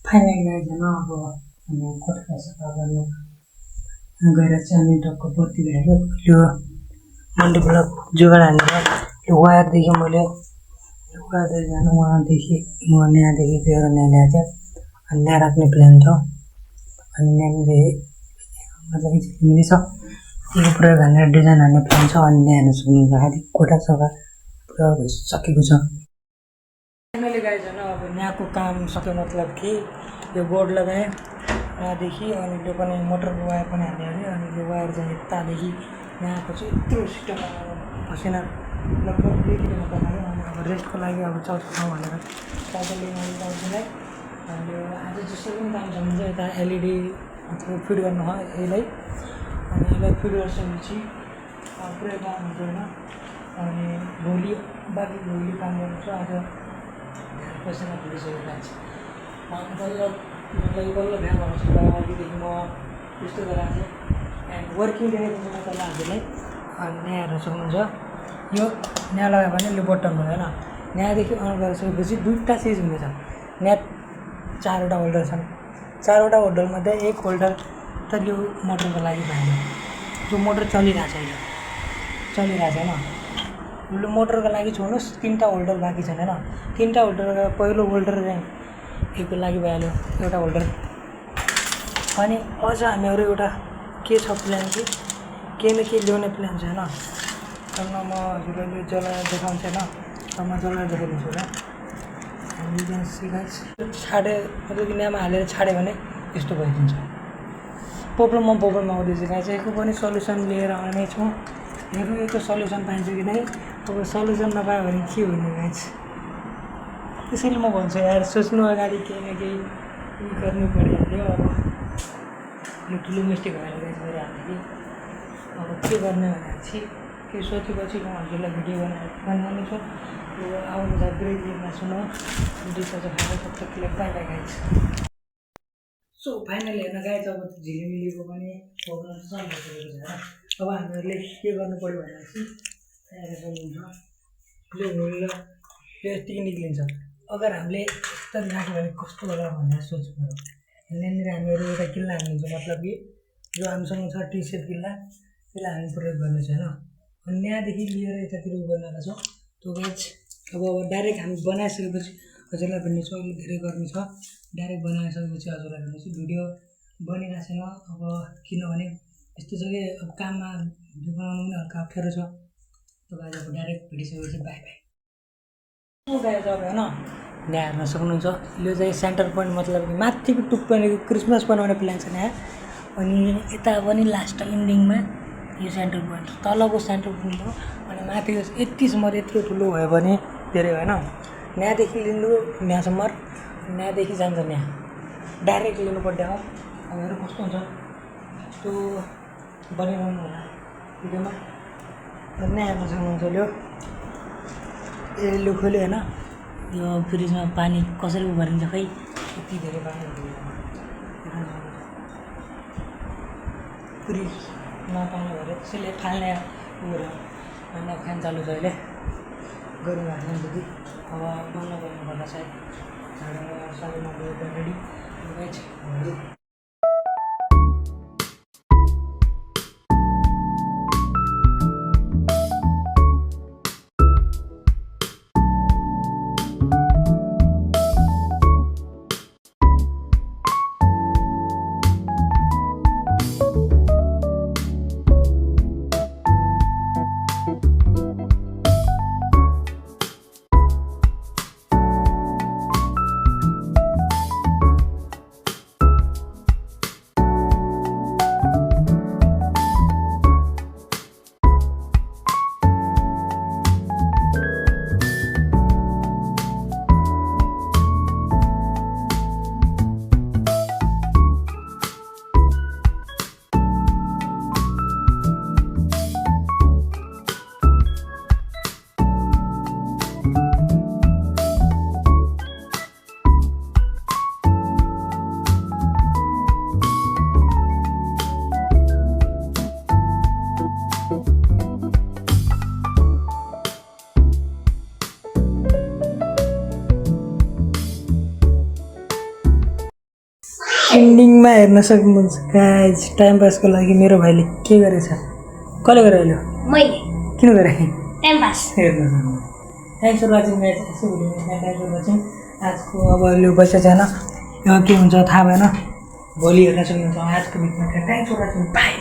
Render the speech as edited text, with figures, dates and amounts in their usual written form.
Finally guys होइन अब हामी कोठा सफा गर्नु गएर चाहिँ अनि टक्क बत्ती भेट्यो यो मल्टिप्लक जोगाड हानेर यो वायरदेखि मैले वायरदेखि जानु उहाँदेखि म यहाँदेखि गएर यहाँ ल्याएको थिएँ अनि यहाँ राख्ने प्लान छ अनि यहाँनिर मतलब झिलिमिली छ त्यो प्रयोग हानेर डिजाइन हान्ने प्लान छ अनि यहाँ हेर्न सक्नुहुन्छ खालि कोठा सफा पुरा भइसकेको छ। फाइनली गाइज होइन अब यहाँको काम सक्यो मतलब कि यो बोर्ड लगाएँ यहाँदेखि अनि त्यो पनि मोटरको वायर पनि हाल्ने अरे अनि यो वायर चाहिँ यतादेखि यहाँको चाहिँ यत्रो सिस्टम पसिना लगभग 2 किलोमिटर लाग्यो अनि अब रेस्टको लागि अब चल्छौँ भनेर साइकलले गाउँछौँ अनि आज जसरी पनि काम छ भने चाहिँ यता एलइडी फिट गर्नु हो यसलाई अनि यसलाई फिट गरिसकेपछि पुरै काम हुँदैन अनि भोलि बाँकी भोलि काम गर्नु छ आज पसिना फुलिसकेको छ मतलब बल्ल भ्यान आउँछ अघिदेखि म त्यस्तो गराएको थिएँ एन्ड वर्किङ देखाइदिन्छु म तपाईँलाई हजुरलाई अनि यहाँ हेर्न सक्नुहुन्छ यो यहाँ लगायो भने यो बटन हुँदैन यहाँदेखि अन गरिसकेपछि 2टा चिज हुनेछ यहाँ 4वटा होल्डर छन् 4वटा होल्डरमध्ये एक होल्डर त यो मोटरको लागि भएन जो मोटर चलिरहेछ अहिले चलिरहेछ होइन यो मोटरको लागि छोड्नुहोस् 3टा होल्डर बाँकी छन् होइन 3टा होल्डर पहिलो होल्डर चाहिँ यसको लागि भइहाल्यो एउटा होल्डर अनि अझ हामीहरू एउटा के छ प्लान कि केही न केही ल्याउने प्लान छ होइन तर म हजुरलाई जलाएर देखाउँछु होइन तर म जलाएर देखाइदिन्छु होला हामी गाइस छाडे मतलब कि यहाँमा हालेर छाड्यो भने यस्तो भइदिन्छ प्रब्लममा आउँदैछ गाइस यसको पनि सल्युसन लिएर आउने छौँ हेरौँ यसको सल्युसन पाइन्छ कि नै अब सल्युसन नपायो भने के हुने गाइस त्यसैले म भन्छु यार सोच्नु अगाडि केही न केही गर्नु परिहाल्यो अब यो ठुलो मिस्टेक भएर गाइस मेरो हातदेखि अब के गर्ने भनेपछि केही सोचेपछि म हजुरलाई भिडियो बनाउने छु यो आउनु छ ब्रेक लिनमा सुनौ डिसो चाहिँ खाएर सबैले by by guys. So finally हेर्न गाइस अब झिलिमिलीको पनि प्रब्लम सल्भ भइसकेको छ अब हामीहरूले के गर्नु पऱ्यो भनेपछि यहाँ सक्नुहुन्छ यो होल्ड यो यतिकै निक्लिन्छ अगर हामीले यता राख्यो भने कस्तो होला भनेर सोच्नु पऱ्यो यहाँनिर हामीहरू एउटा किल्ला हाल्नुहुन्छ मतलब कि जो हामीसँग छ टी सेप किल्ला त्यसलाई हामी प्रयोग गर्ने छैन अनि यहाँदेखि लिएर यतातिर उ गर्नलाई छौँ त्यो गाइस अब डाइरेक्ट हामी बनाइसकेपछि हजुरलाई भन्ने छ अहिले धेरै गर्मी छ डाइरेक्ट बनाइसकेपछि हजुरलाई भन्ने छु भिडियो बनिरहेको छैन अब किनभने यस्तो छ कि अब काममा भिडियो बनाउनु पनि हल्का अप्ठ्यारो छ तपाईँ अब डाइरेक्ट भेटिसकेपछि बाई बाई। गाइस अब होइन यहाँ हेर्न सक्नुहुन्छ यो चाहिँ सेन्टर पोइन्ट मतलब कि माथिको टुप्पानेको क्रिसमस बनाउने प्लान छ यहाँ अनि यता पनि लास्ट इन्डिङमा यो सेन्टर पोइन्ट तलको सेन्टर पोइन्ट हो अनि माथि यतिसम्म यत्रो ठुलो भयो भने धेरै भएन यहाँदेखि लिनु यहाँसम्म यहाँदेखि जान्छ यहाँ डाइरेक्ट लिनु पर्ने हो अब हेर्नु कस्तो हुन्छ त्यो बनाइरहनु होला भिडियोमा यहाँ हेर्न सक्नुहुन्छ यो खोल्यो होइन यो फ्रिजमा पानी कसरी उमारिन्छ खै यति धेरै पानी फ्रिजमा पानी भएर त्यसैले फाल्ने उयो होइन फ्यान चालु छ अहिले गरौँ हाल्नु अब बन्द गर्नुपर्दा सायद 9:30 रेडी एन्डिङमा हेर्न सक्नुहुन्छ गाइज टाइम पासको लागि मेरो भाइले के गरेछ कसले गरे अहिले मैले किन गरे टाइम पास हेर्नु थ्याङ्क्स फर वाचिङ गाइज यसो थ्याङ्क्स फर वाचिङ आजको अब अहिले बसेको छैन अब के हुन्छ थाहा भएन भोलि हेर्न सक्नुहुन्छ आजको भिडियोमा थ्याङ्क्स फर वाचिङ बाई